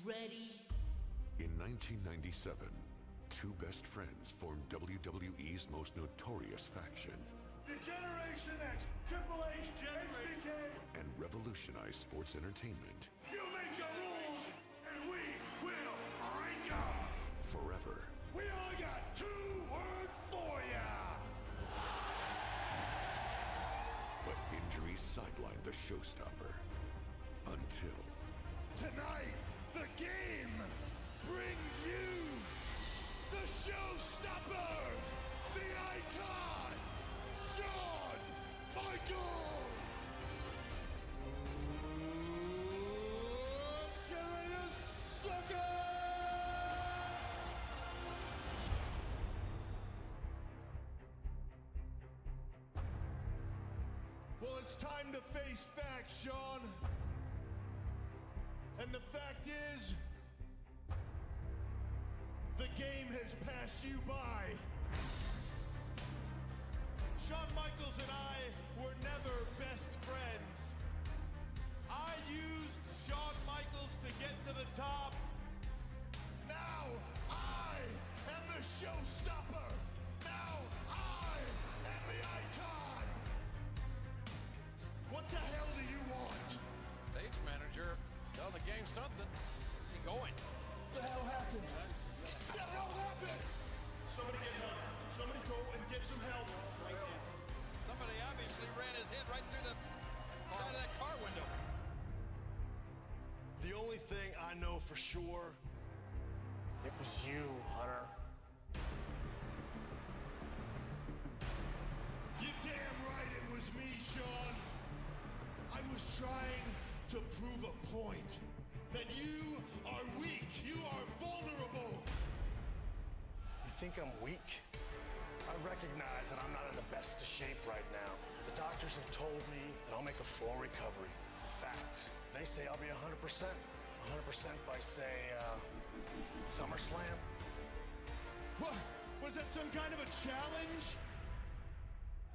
ready? In 1997, two best friends formed WWE's most notorious faction. The Generation X, Triple H, HBK, and revolutionized sports entertainment. You make your rules, and we will break them. Forever. We only got 2 words for ya. But injuries sidelined the showstopper. Until... Tonight, the game brings you the showstopper, the icon, Shawn Michaels! Let's get ready to suck it! Well, it's time to face facts, Shawn. And the fact is, the game has passed you by. Shawn Michaels and I were never best friends. I used Shawn Michaels to get to the top. Now I am the showstopper. Now I am the icon. What the hell do you want? Stage manager, tell the game something. Keep going. What the hell happened? What the hell happened? Somebody get help. Somebody go and get some help. Right now. Somebody obviously ran his head right through the side of that car window. The only thing I know for sure, it was you, Hunter. You damn right it was me, Shawn. I was trying to prove a point. That you are weak. You are vulnerable. You think I'm weak? I recognize that I'm not in the best of shape right now. The doctors have told me that I'll make a full recovery. In fact, they say I'll be 100%. 100% by, say, SummerSlam. What? Was that some kind of a challenge?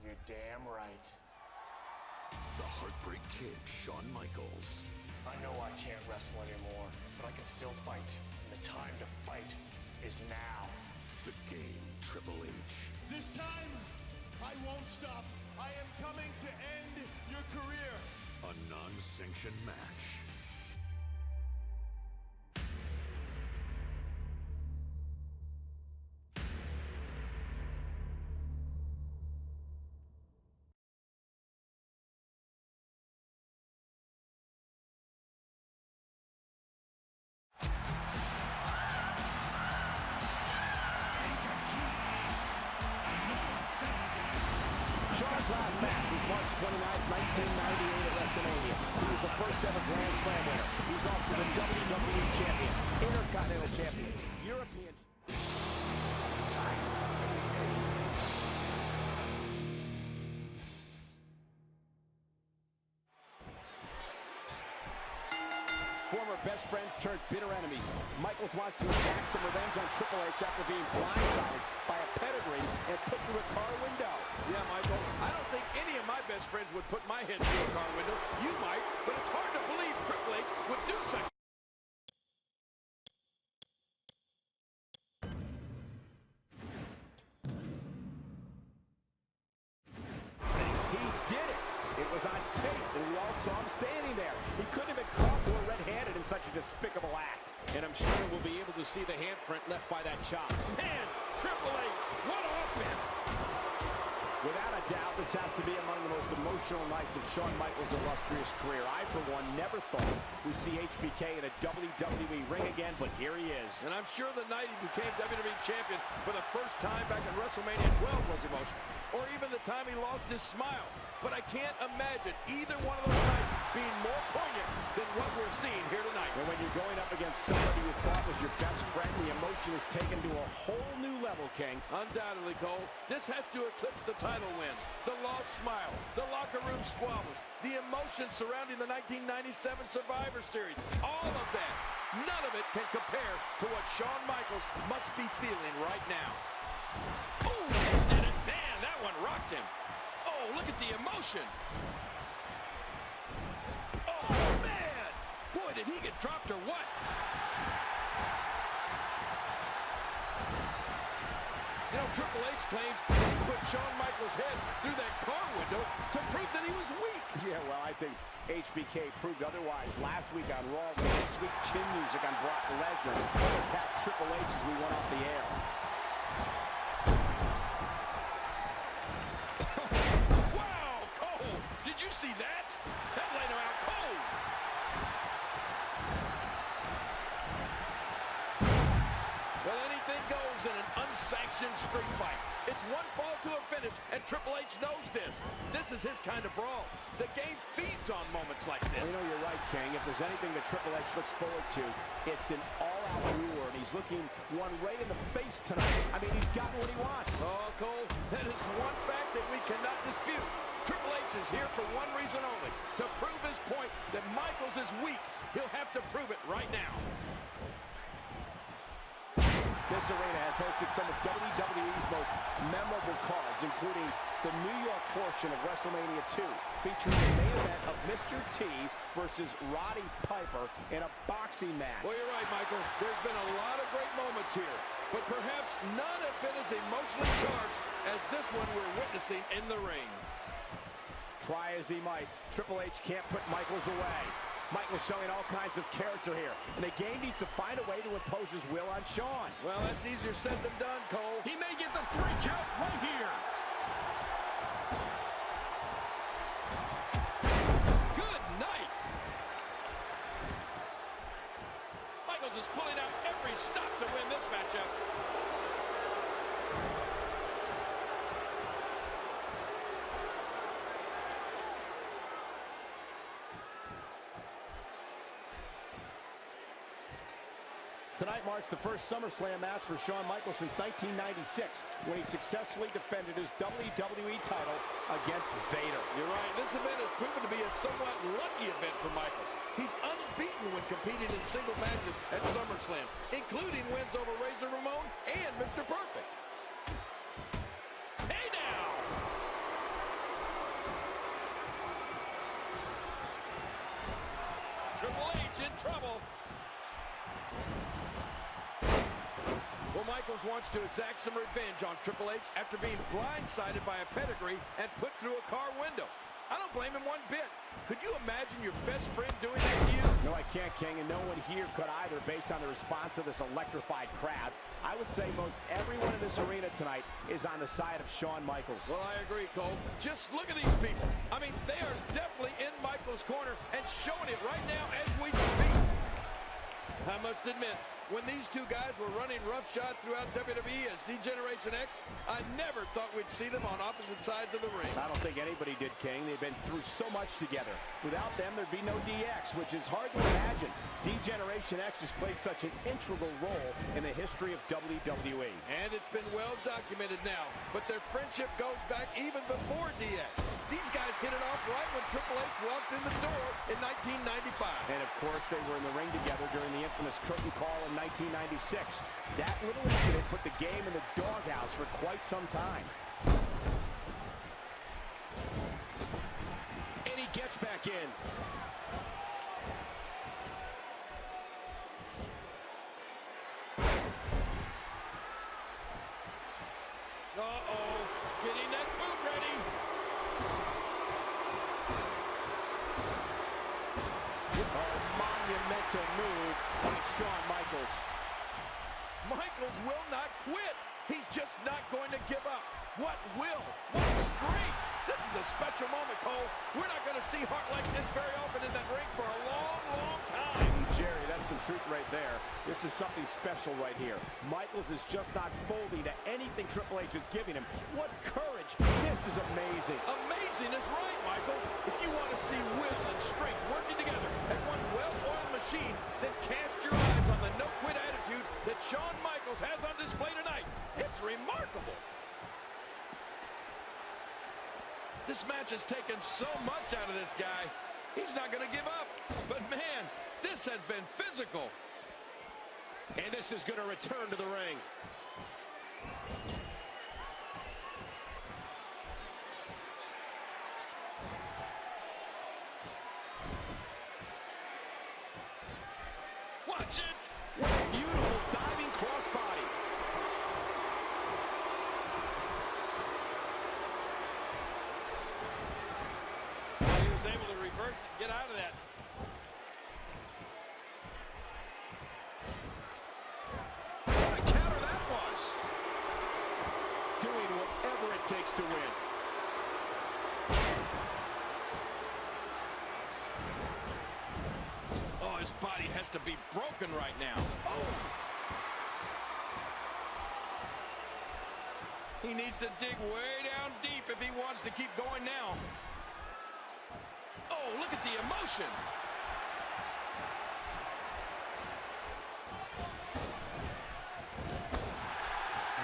You're damn right. The Heartbreak Kid, Shawn Michaels. I know I can't wrestle anymore, but I can still fight. And the time to fight is now. The Game, Triple H. This time, I won't stop. I am coming to end your career. A non-sanctioned match. Shawn's last match was March 29, 1998 at WrestleMania. He was the first ever Grand Slam winner. He was also the WWE Champion, Intercontinental Champion, European... Former best friends turned bitter enemies. Michaels wants to exact some revenge on Triple H after being blindsided by a pedigree and put through a car window. Yeah, Michael, I don't think any of my best friends would put my head through a car window. You might, but it's hard to believe Triple H would do such. He did it. It was on tape, and we all saw him standing there. He couldn't have been caught more red-handed in such a despicable act. And I'm sure we'll be able to see the handprint left by that chop. And Triple H, what offense! Without a doubt, this has to be among the most emotional nights of Shawn Michaels' illustrious career. I, for one, never thought we'd see HBK in a WWE ring again, but here he is. And I'm sure the night he became WWE Champion for the first time back in WrestleMania 12 was emotional. Or even the time he lost his smile. But I can't imagine either one of those nights being more poignant than what we're seeing here tonight. And when you're going up against somebody you thought was your best friend, the emotion is taken to a whole new level, King. Undoubtedly, Cole. This has to eclipse the title wins, the lost smile, the locker room squabbles, the emotion surrounding the 1997 Survivor Series. All of that, none of it can compare to what Shawn Michaels must be feeling right now. Boom! Did it. Man, that one rocked him. Oh, look at the emotion. Oh, man! Boy, did he get dropped or what? You know, Triple H claims that he put Shawn Michaels' head through that car window to prove that he was weak. Yeah, well, I think HBK proved otherwise last week on Raw with the sweet chin music on Brock Lesnar. Overtapped Triple H as we went off the air. Wow, Cole! Did you see that? That laid him out cold. Well, anything goes in an unsanctioned street fight. It's one fall to a finish, and Triple H knows this. This is his kind of brawl. The game feeds on moments like this. Well, you know, you're right, King. If there's anything that Triple H looks forward to, it's an all-out war, and he's looking one right in the face tonight. I mean, he's gotten what he wants. Oh, Cole, that is one fact that we cannot dispute. Triple H is here for one reason only, to prove his point that Michaels is weak. He'll have to prove it right now. This arena has hosted some of WWE's most memorable cards, including the New York portion of WrestleMania 2, featuring the main event of Mr. T versus Roddy Piper in a boxing match. Well, you're right, Michael. There's been a lot of great moments here, but perhaps none have been as emotionally charged as this one we're witnessing in the ring. Try as he might, Triple H can't put Michaels away. Michaels showing all kinds of character here, and the game needs to find a way to impose his will on Shawn. Well, that's easier said than done, Cole. He may get the 3 count right here. Good night. Michaels is pulling out every stop to win this matchup. Tonight marks the first SummerSlam match for Shawn Michaels since 1996, when he successfully defended his WWE title against Vader. You're right. This event has proven to be a somewhat lucky event for Michaels. He's unbeaten when competing in single matches at SummerSlam, including wins over Razor Ramon and Mr. Perfect. Hey now! Triple H in trouble. Well, Michaels wants to exact some revenge on Triple H after being blindsided by a pedigree and put through a car window. I don't blame him one bit. Could you imagine your best friend doing that to you? No, I can't, King, and no one here could either based on the response of this electrified crowd. I would say most everyone in this arena tonight is on the side of Shawn Michaels. Well, I agree, Cole. Just look at these people. I mean, they are definitely in Michaels' corner and showing it right now as we speak. I must admit, when these two guys were running roughshod throughout WWE as D-Generation X, I never thought we'd see them on opposite sides of the ring. I don't think anybody did, King. They've been through so much together. Without them, there'd be no DX, which is hard to imagine. D-Generation X has played such an integral role in the history of WWE. And it's been well documented now, but their friendship goes back even before DX. These guys hit it off right when Triple H walked in the door in 1995. And, of course, they were in the ring together during the infamous curtain call in 1996. That little incident put the game in the doghouse for quite some time. And he gets back in. Uh-oh, getting that boot ready. A monumental move by Shawn Michaels. Michaels will not quit. He's just not going to give up. What will? What strength? This is a special moment, Cole. We're not going to see heart like this very often in that ring for a long, long time. Jerry, that's some truth right there. This is something special right here. Michaels is just not folding to anything Triple H is giving him. What courage. This is amazing. Amazing is right, Michael. If you want to see will and strength working together as one well-oiled machine, then cast your eyes on the no-quit attitude that Shawn Michaels has on display tonight. It's remarkable. This match has taken so much out of this guy. He's not going to give up. But, man, this has been physical. And this is going to return to the ring. Watch it. What a beautiful diving crossbody. reverse and get out of that. What a counter that was. Doing whatever it takes to win. Oh, his body has to be broken right now. Oh! He needs to dig way down deep if he wants to keep going now. Oh, look at the emotion.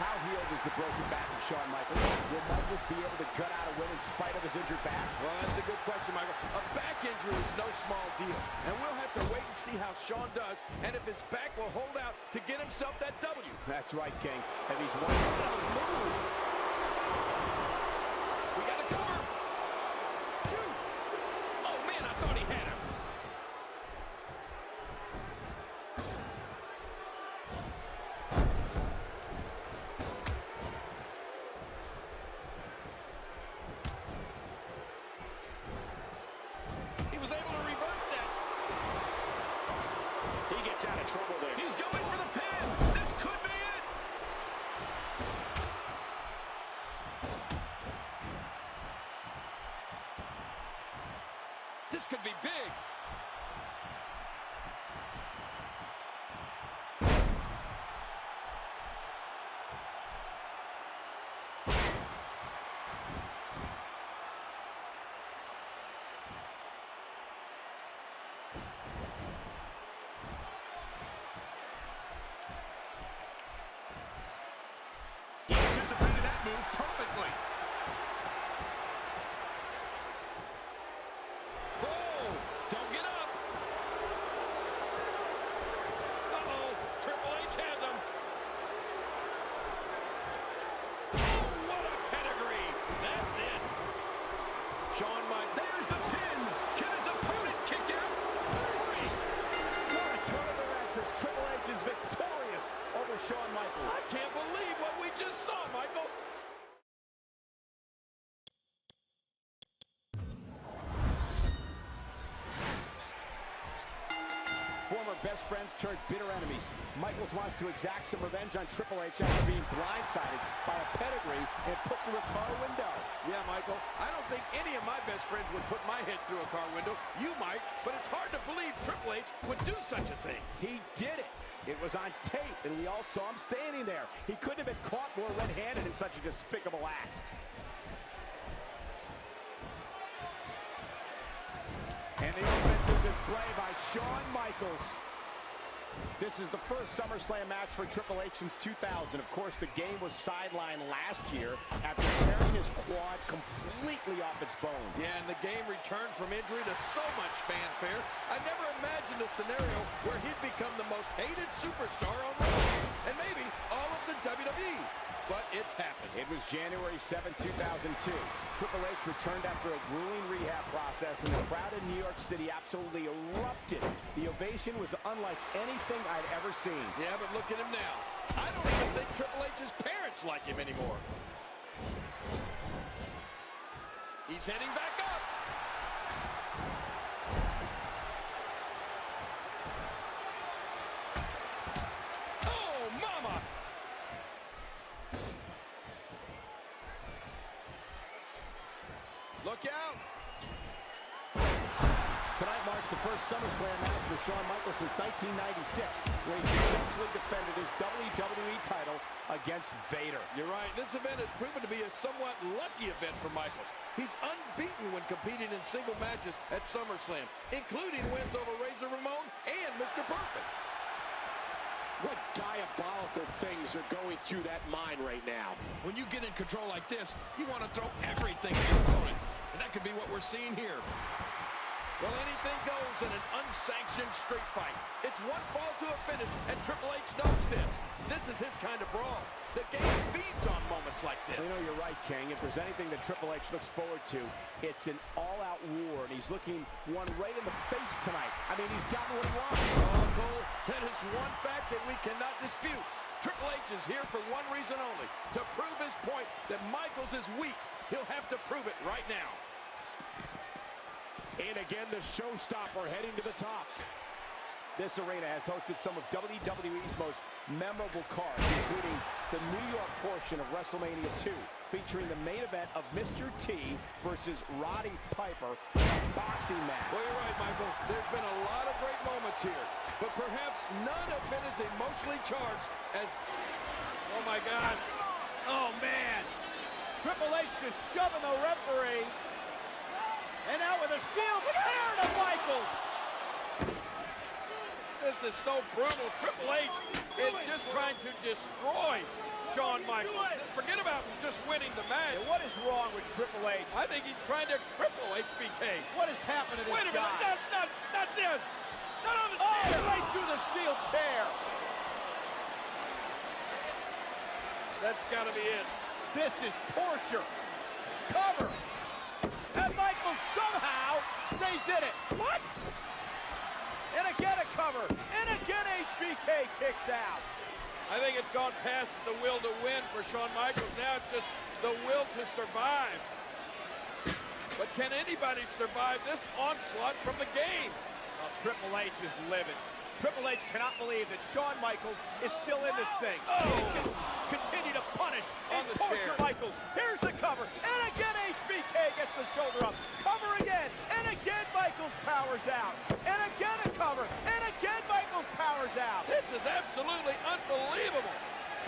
How healed is the broken back of Shawn Michaels? Will Michaels be able to gut out a win in spite of his injured back? Well, that's a good question, Michael. A back injury is no small deal, and we'll have to wait and see how Shawn does and if his back will hold out to get himself that W. That's right, King. And he's one of those moves. We got a cover. Two. Oh, man, I thought he had him. He was able to reverse that. He gets out of trouble there. He's going for the pin. This could be it. This could be big. He anticipated that move perfectly. Whoa! Don't get up. Uh-oh. Triple H has him. Oh, what a pedigree. That's it. Shawn Michaels. There's the pin. Can his opponent kick out? 3. What a turn of events as Triple H is victorious over Shawn Michaels. I can't believe what we just saw, Michael. Former best friends turned bitter enemies. Michaels wants to exact some revenge on Triple H after being blindsided by a pedigree and put through a car window. Yeah, Michael, I don't think any of my best friends would put my head through a car window. You might, but it's hard to believe Triple H would do such a thing. He did it. It was on tape, and we all saw him standing there. He couldn't have been caught more red-handed in such a despicable act. And the offensive display by Shawn Michaels. This is the first SummerSlam match for Triple H since 2000. Of course, the game was sidelined last year after tearing his quad completely off its bone. Yeah, and the game returned from injury to so much fanfare. I never imagined a scenario where he'd become the most hated superstar on Raw, and maybe all of the WWE. But it's happened. It was January 7, 2002. Triple H returned after a grueling rehab process, and the crowd in New York City absolutely erupted. The ovation was unlike anything I'd ever seen. Yeah, but look at him now. I don't even think Triple H's parents like him anymore. He's heading back up. Oh, mama! Look out! Tonight marks the first SummerSlam match for Shawn Michaels since 1996, where he successfully defended his WWE title against Vader. You're right. This event has proven to be a somewhat lucky event for Michaels. He's unbeaten when competing in single matches at SummerSlam, including wins over Razor Ramon and Mr. Perfect. What diabolical things are going through that mind right now? When you get in control like this, you want to throw everything at your opponent. And that could be what we're seeing here. Well, anything goes in an unsanctioned street fight. It's one fall to a finish, and Triple H knows this. This is his kind of brawl. The game feeds on moments like this. You know, you're right, King. If there's anything that Triple H looks forward to, it's an all-out war, and he's looking one right in the face tonight. I mean, he's gotten what he wants. Oh, Cole, that is one fact that we cannot dispute. Triple H is here for one reason only, to prove his point that Michaels is weak. He'll have to prove it right now. And again, the showstopper heading to the top. This arena has hosted some of WWE's most memorable cards, including the New York portion of WrestleMania 2, featuring the main event of Mr. T versus Roddy Piper in a boxing match. Well, you're right, Michael. There's been a lot of great moments here, but perhaps none have been as emotionally charged as... Oh, my gosh. Oh, man. Triple H just shoving the referee. And out with a steel chair to Michaels. This is so brutal. Triple H is just trying to destroy Shawn Michaels. Forget about just winning the match. Yeah, what is wrong with Triple H? I think he's trying to cripple HBK. What has happened to this Wait a minute, guy? not this. Not on the Oh, chair. right through the steel chair. That's got to be it. This is torture. Cover. And Michaels somehow stays in it. What? And again a cover. And again HBK kicks out. I think it's gone past the will to win for Shawn Michaels. Now it's just the will to survive. But can anybody survive this onslaught from the game? Well, Triple H is livid. Triple H cannot believe that Shawn Michaels is still in this thing. Oh! He's going to continue to punish and the torture chair. Michaels. Here's the cover. And again HBK gets the shoulder up. Cover again. And again Michaels powers out. And again a cover. And again Michaels powers out. This is absolutely unbelievable.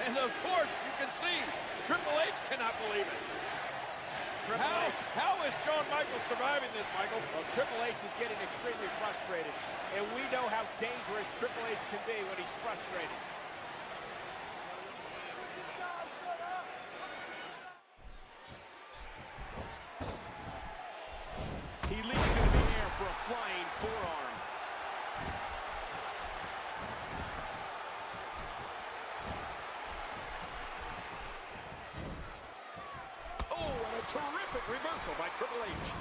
And of course, you can see Triple H cannot believe it. How is Shawn Michaels surviving this, Michael? Well, Triple H is getting extremely frustrated. And we know how dangerous Triple H can be when he's frustrated. He leaps into the air for a flying forearm. Oh, and a terrific reversal by Triple H.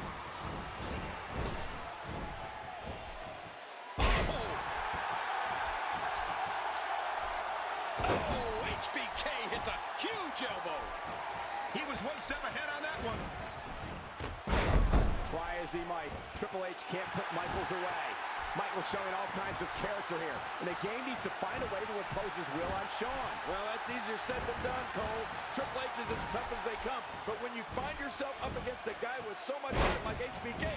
Oh, HBK hits a huge elbow. He was one step ahead on that one. Try as he might, Triple H can't put Michaels away. Michaels showing all kinds of character here, and the game needs to find a way to impose his will on Shawn. Well, that's easier said than done, Cole. Triple H is as tough as they come, but when you find yourself up against a guy with so much heart like HBK,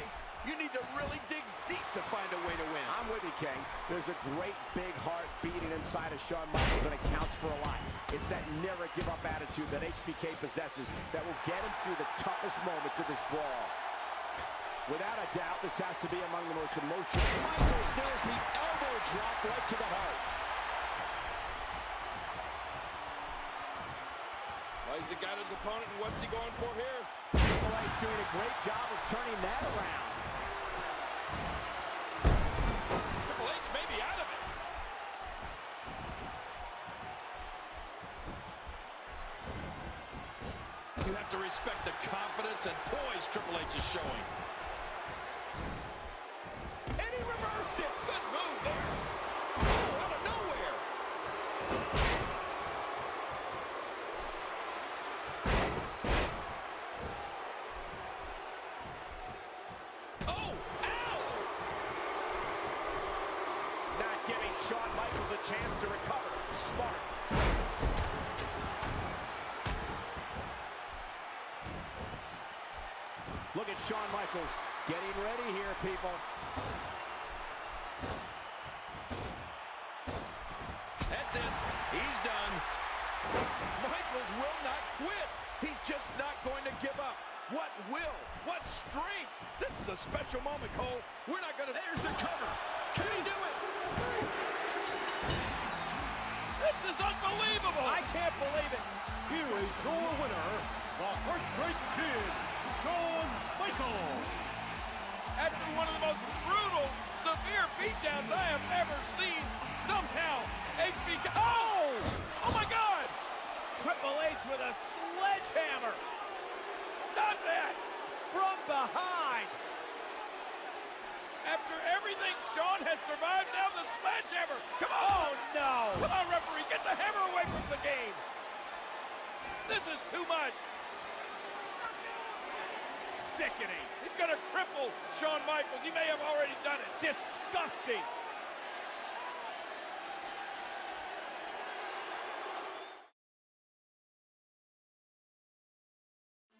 you need to really dig deep to find a way to win. I'm with you, King. There's a great big heart beating inside of Shawn Michaels, and it counts for a lot. It's that never give up attitude that HBK possesses that will get him through the toughest moments of this brawl. Without a doubt, this has to be among the most emotional. Michaels nails the elbow drop right to the heart. Well, he's got his opponent, and what's he going for here? Triple H doing a great job of turning that around. Triple H may be out of it. You have to respect the confidence and poise Triple H is showing. And he reversed it. Good move there. Oh, out of nowhere. Oh, ow! Not giving Shawn Michaels a chance to recover. Smart. Look at Shawn Michaels getting ready here, people. That's it. He's done. Michaels will not quit. He's just not going to give up. What will? What strength? This is a special moment, Cole. We're not going to... There's the cover. Can he do it? This is unbelievable. I can't believe it. Here is your winner, the Heartbreak Kid, Shawn Michaels. After one of the most brutal, severe beatdowns I have ever seen, somehow, HBK... Oh! Oh, my God! Triple H with a sledgehammer. Not that! From behind. After everything Shawn has survived, now the sledgehammer! Come on! Oh, no! Come on, referee, get the hammer away from the game! This is too much! sickening. He's going to cripple Shawn Michaels. He may have already done it. Disgusting.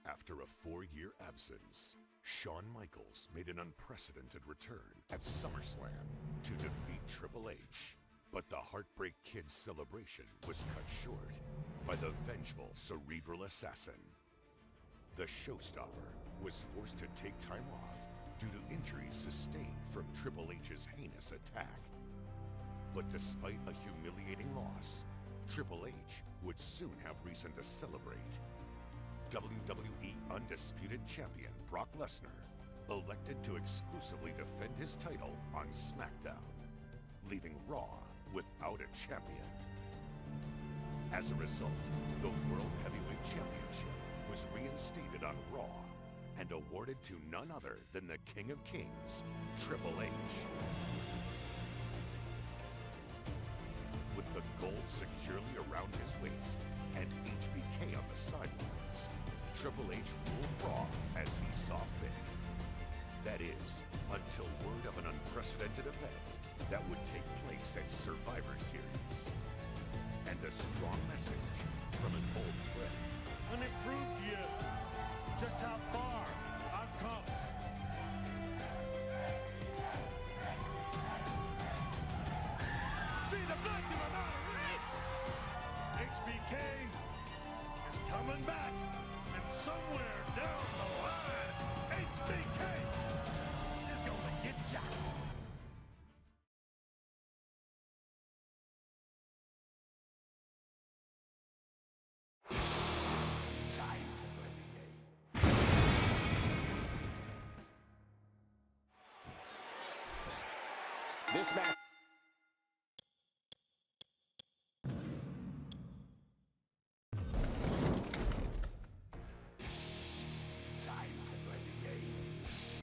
After a 4-year absence, Shawn Michaels made an unprecedented return at SummerSlam to defeat Triple H. But the Heartbreak Kid's celebration was cut short by the vengeful cerebral assassin. The showstopper was forced to take time off due to injuries sustained from Triple H's heinous attack. But despite a humiliating loss, Triple H would soon have reason to celebrate. WWE Undisputed Champion Brock Lesnar elected to exclusively defend his title on SmackDown, leaving Raw without a champion. As a result, the World Heavyweight Championship was reinstated on Raw and awarded to none other than the King of Kings, Triple H. With the gold securely around his waist and HBK on the sidelines, Triple H ruled Raw as he saw fit. That is, until word of an unprecedented event that would take place at Survivor Series. And a strong message from an old friend. Let me prove to you just how far I've come. See the vacuum I'm out of this? HBK is coming back, and somewhere down the line, HBK is gonna get ya. This match